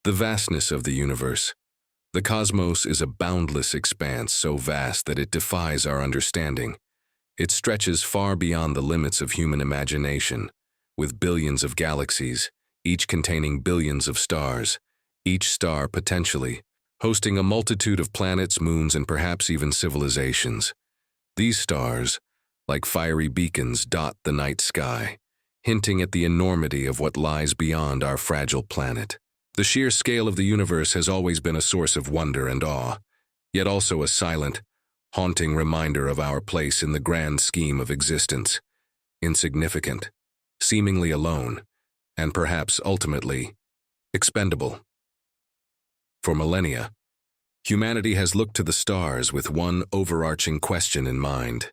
The vastness of the universe. The cosmos is a boundless expanse so vast that it defies our understanding. It stretches far beyond the limits of human imagination, with billions of galaxies, each containing billions of stars, each star potentially hosting a multitude of planets, moons, and perhaps even civilizations. These stars, like fiery beacons, dot the night sky, hinting at the enormity of what lies beyond our fragile planet. The sheer scale of the universe has always been a source of wonder and awe, yet also a silent, haunting reminder of our place in the grand scheme of existence, insignificant, seemingly alone, and perhaps ultimately expendable. For millennia, humanity has looked to the stars with one overarching question in mind: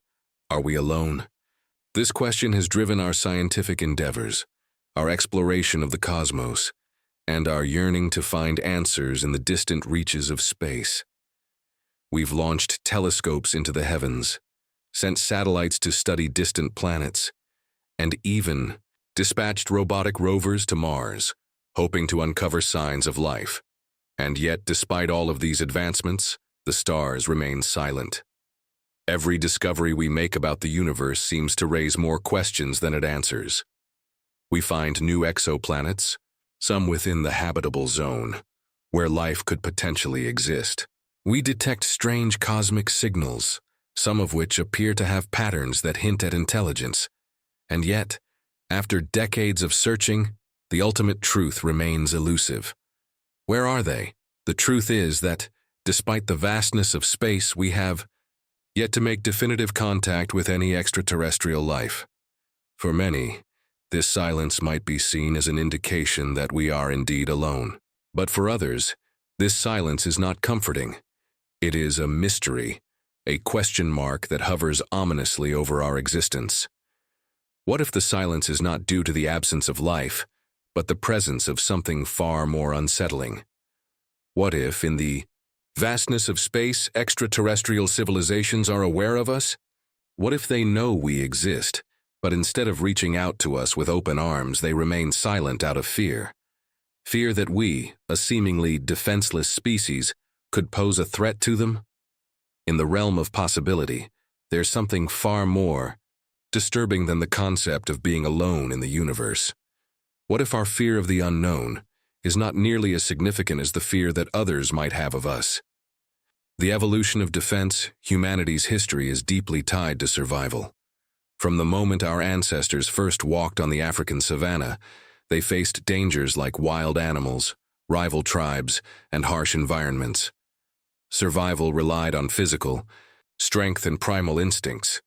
are we alone? This question has driven our scientific endeavors, our exploration of the cosmos, and our yearning to find answers in the distant reaches of space. We've launched telescopes into the heavens, sent satellites to study distant planets, and even dispatched robotic rovers to Mars, hoping to uncover signs of life. And yet, despite all of these advancements, the stars remain silent. Every discovery we make about the universe seems to raise more questions than it answers. We find new exoplanets, some within the habitable zone, where life could potentially exist. We detect strange cosmic signals, some of which appear to have patterns that hint at intelligence. And yet, after decades of searching, the ultimate truth remains elusive. Where are they? The truth is that, despite the vastness of space, we have yet to make definitive contact with any extraterrestrial life. For many, this silence might be seen as an indication that we are indeed alone. But for others, this silence is not comforting. It is a mystery, a question mark that hovers ominously over our existence. What if the silence is not due to the absence of life, but the presence of something far more unsettling? What if, in the vastness of space, extraterrestrial civilizations are aware of us? What if they know we exist, but instead of reaching out to us with open arms, they remain silent out of fear? Fear that we, a seemingly defenseless species, could pose a threat to them? In the realm of possibility, there's something far more disturbing than the concept of being alone in the universe. What if our fear of the unknown is not nearly as significant as the fear that others might have of us? The evolution of defense, humanity's history is deeply tied to survival. From the moment our ancestors first walked on the African savanna, they faced dangers like wild animals, rival tribes, and harsh environments. Survival relied on physical strength and primal instincts.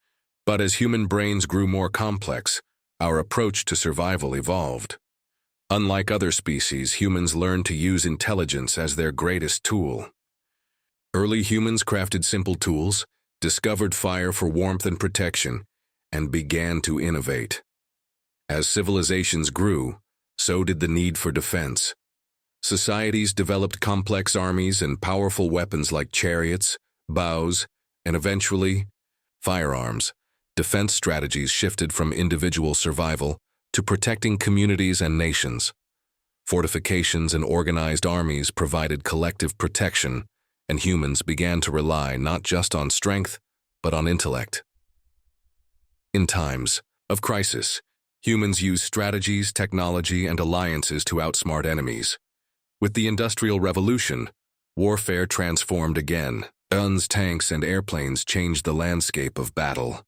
But as human brains grew more complex, our approach to survival evolved. Unlike other species, humans learned to use intelligence as their greatest tool. Early humans crafted simple tools, discovered fire for warmth and protection, and began to innovate. As civilizations grew, so did the need for defense. Societies developed complex armies and powerful weapons like chariots, bows, and eventually, firearms. Defense strategies shifted from individual survival to protecting communities and nations. Fortifications and organized armies provided collective protection, and humans began to rely not just on strength, but on intellect. In times of crisis, humans used strategies, technology, and alliances to outsmart enemies. With the Industrial Revolution, warfare transformed again. Guns, tanks, and airplanes changed the landscape of battle.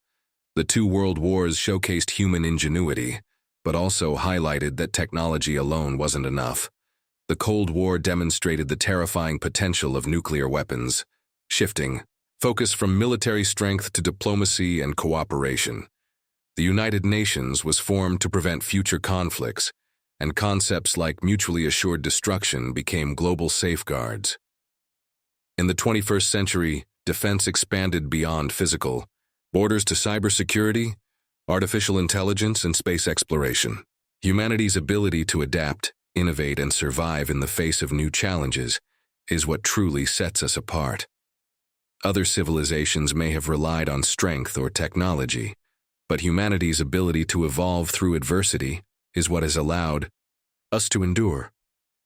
The two world wars showcased human ingenuity, but also highlighted that technology alone wasn't enough. The Cold War demonstrated the terrifying potential of nuclear weapons, shifting focus from military strength to diplomacy and cooperation. The United Nations was formed to prevent future conflicts, and concepts like mutually assured destruction became global safeguards. In the 21st century, defense expanded beyond physical borders to cybersecurity, artificial intelligence, and space exploration. Humanity's ability to adapt, innovate, and survive in the face of new challenges is what truly sets us apart. Other civilizations may have relied on strength or technology, but humanity's ability to evolve through adversity is what has allowed us to endure.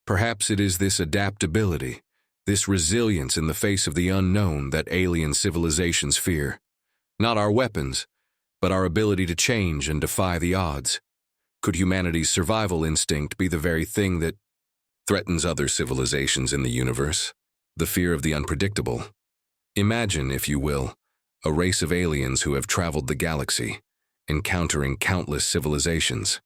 Perhaps it is this adaptability, this resilience in the face of the unknown that alien civilizations fear. Not our weapons, but our ability to change and defy the odds. Could humanity's survival instinct be the very thing that threatens other civilizations in the universe? The fear of the unpredictable. Imagine, if you will, a race of aliens who have traveled the galaxy, encountering countless civilizations.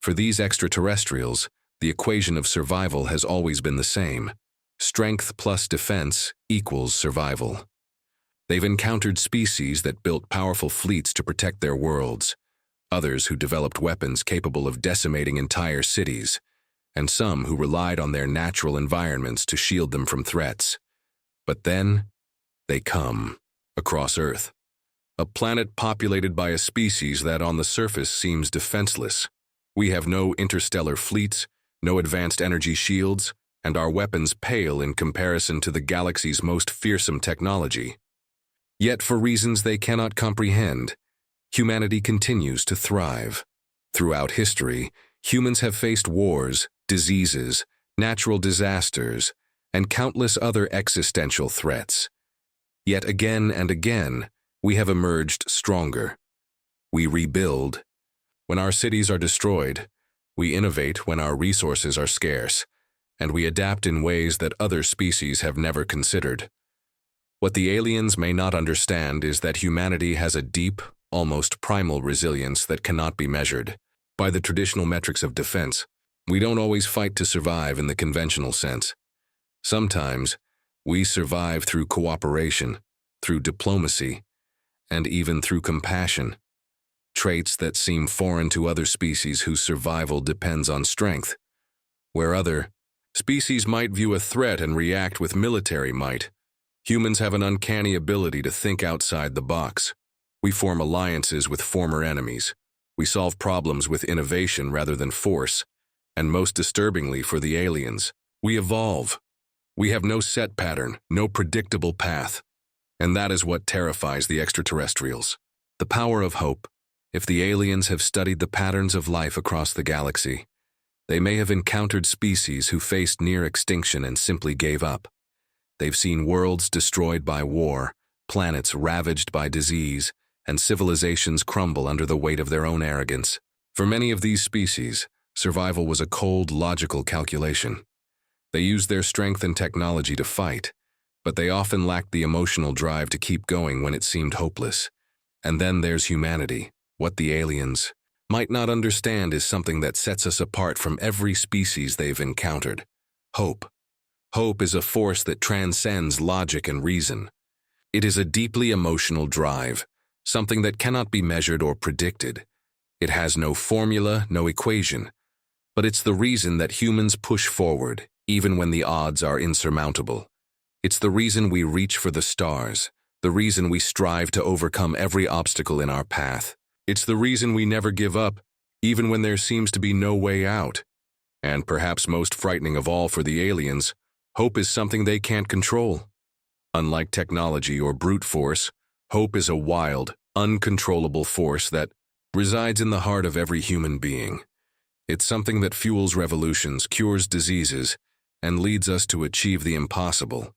For these extraterrestrials, the equation of survival has always been the same. Strength plus defense equals survival. They've encountered species that built powerful fleets to protect their worlds, others who developed weapons capable of decimating entire cities, and some who relied on their natural environments to shield them from threats. But then, they come across Earth, a planet populated by a species that on the surface seems defenseless. We have no interstellar fleets, no advanced energy shields, and our weapons pale in comparison to the galaxy's most fearsome technology. Yet for reasons they cannot comprehend, humanity continues to thrive. Throughout history, humans have faced wars, diseases, natural disasters, and countless other existential threats. Yet again and again, we have emerged stronger. We rebuild. When our cities are destroyed, we innovate when our resources are scarce, and we adapt in ways that other species have never considered. What the aliens may not understand is that humanity has a deep, almost primal resilience that cannot be measured. By the traditional metrics of defense, we don't always fight to survive in the conventional sense. Sometimes, we survive through cooperation, through diplomacy, and even through compassion, traits that seem foreign to other species whose survival depends on strength. Where other species might view a threat and react with military might, humans have an uncanny ability to think outside the box. We form alliances with former enemies. We solve problems with innovation rather than force. And most disturbingly for the aliens, we evolve. We have no set pattern, no predictable path. And that is what terrifies the extraterrestrials. The power of hope. If the aliens have studied the patterns of life across the galaxy, they may have encountered species who faced near extinction and simply gave up. They've seen worlds destroyed by war, planets ravaged by disease, and civilizations crumble under the weight of their own arrogance. For many of these species, survival was a cold, logical calculation. They used their strength and technology to fight, but they often lacked the emotional drive to keep going when it seemed hopeless. And then there's humanity. What the aliens might not understand is something that sets us apart from every species they've encountered. Hope. Hope is a force that transcends logic and reason. It is a deeply emotional drive, something that cannot be measured or predicted. It has no formula, no equation, but it's the reason that humans push forward, even when the odds are insurmountable. It's the reason we reach for the stars, the reason we strive to overcome every obstacle in our path. It's the reason we never give up, even when there seems to be no way out. And perhaps most frightening of all for the aliens, hope is something they can't control. Unlike technology or brute force, hope is a wild, uncontrollable force that resides in the heart of every human being. It's something that fuels revolutions, cures diseases, and leads us to achieve the impossible.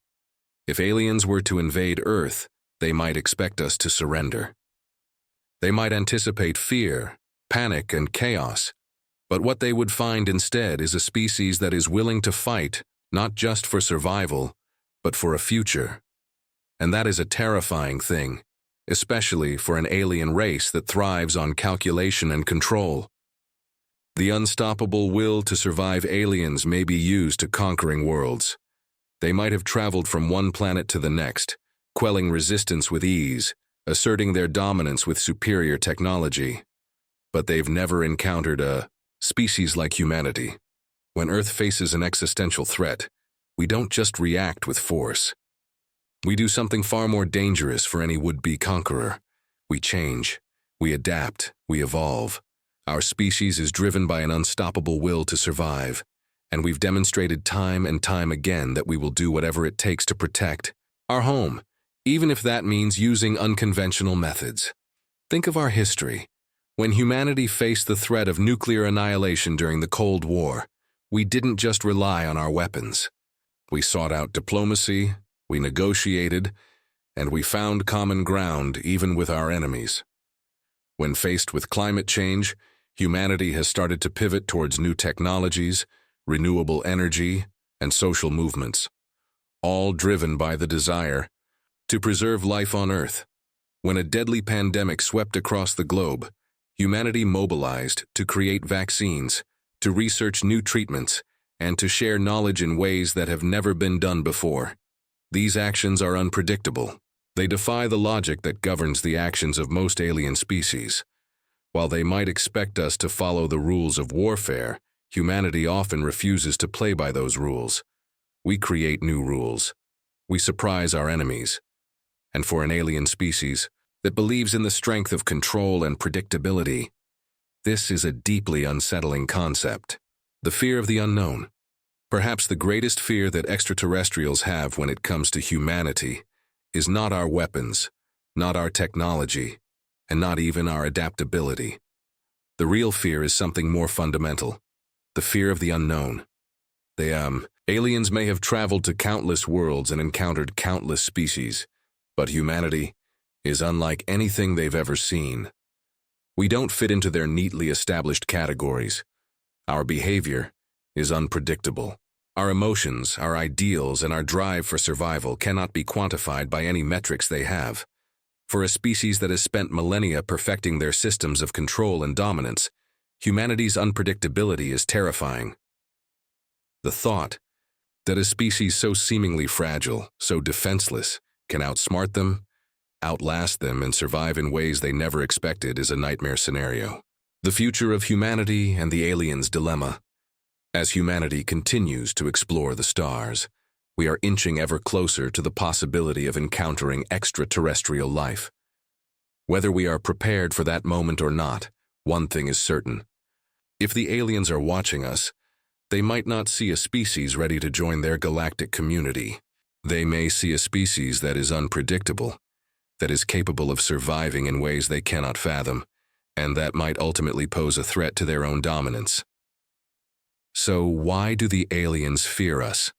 If aliens were to invade Earth, they might expect us to surrender. They might anticipate fear, panic, and chaos, but what they would find instead is a species that is willing to fight, not just for survival, but for a future. And that is a terrifying thing, especially for an alien race that thrives on calculation and control. The unstoppable will to survive aliens may be used to conquering worlds. They might have traveled from one planet to the next, quelling resistance with ease, asserting their dominance with superior technology. But they've never encountered a species like humanity. When Earth faces an existential threat, we don't just react with force. We do something far more dangerous for any would-be conqueror. We change, we adapt, we evolve. Our species is driven by an unstoppable will to survive, and we've demonstrated time and time again that we will do whatever it takes to protect our home, even if that means using unconventional methods. Think of our history. When humanity faced the threat of nuclear annihilation during the Cold War, We didn't just rely on our weapons. We sought out diplomacy, we negotiated, and we found common ground even with our enemies. When faced with climate change, humanity has started to pivot towards new technologies, renewable energy, and social movements, all driven by the desire to preserve life on Earth. When a deadly pandemic swept across the globe, humanity mobilized to create vaccines, to research new treatments, and to share knowledge in ways that have never been done before. These actions are unpredictable. They defy the logic that governs the actions of most alien species. While they might expect us to follow the rules of warfare, humanity often refuses to play by those rules. We create new rules. We surprise our enemies. And for an alien species that believes in the strength of control and predictability, this is a deeply unsettling concept. The fear of the unknown. Perhaps the greatest fear that extraterrestrials have when it comes to humanity is not our weapons, not our technology, and not even our adaptability. The real fear is something more fundamental, the fear of the unknown. Aliens may have traveled to countless worlds and encountered countless species, but humanity is unlike anything they've ever seen. We don't fit into their neatly established categories. Our behavior is unpredictable. Our emotions, our ideals, and our drive for survival cannot be quantified by any metrics they have. For a species that has spent millennia perfecting their systems of control and dominance, humanity's unpredictability is terrifying. The thought that a species so seemingly fragile, so defenseless, can outsmart them, outlast them, and survive in ways they never expected is a nightmare scenario. The future of humanity and the aliens' dilemma. As humanity continues to explore the stars, we are inching ever closer to the possibility of encountering extraterrestrial life. Whether we are prepared for that moment or not, one thing is certain. If the aliens are watching us, they might not see a species ready to join their galactic community. They may see a species that is unpredictable, that is capable of surviving in ways they cannot fathom, and that might ultimately pose a threat to their own dominance. So why do the aliens fear us?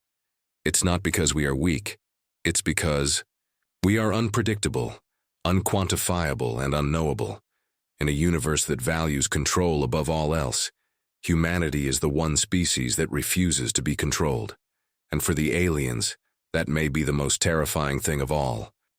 It's not because we are weak. It's because we are unpredictable, unquantifiable, and unknowable. In a universe that values control above all else, humanity is the one species that refuses to be controlled. And for the aliens, that may be the most terrifying thing of all.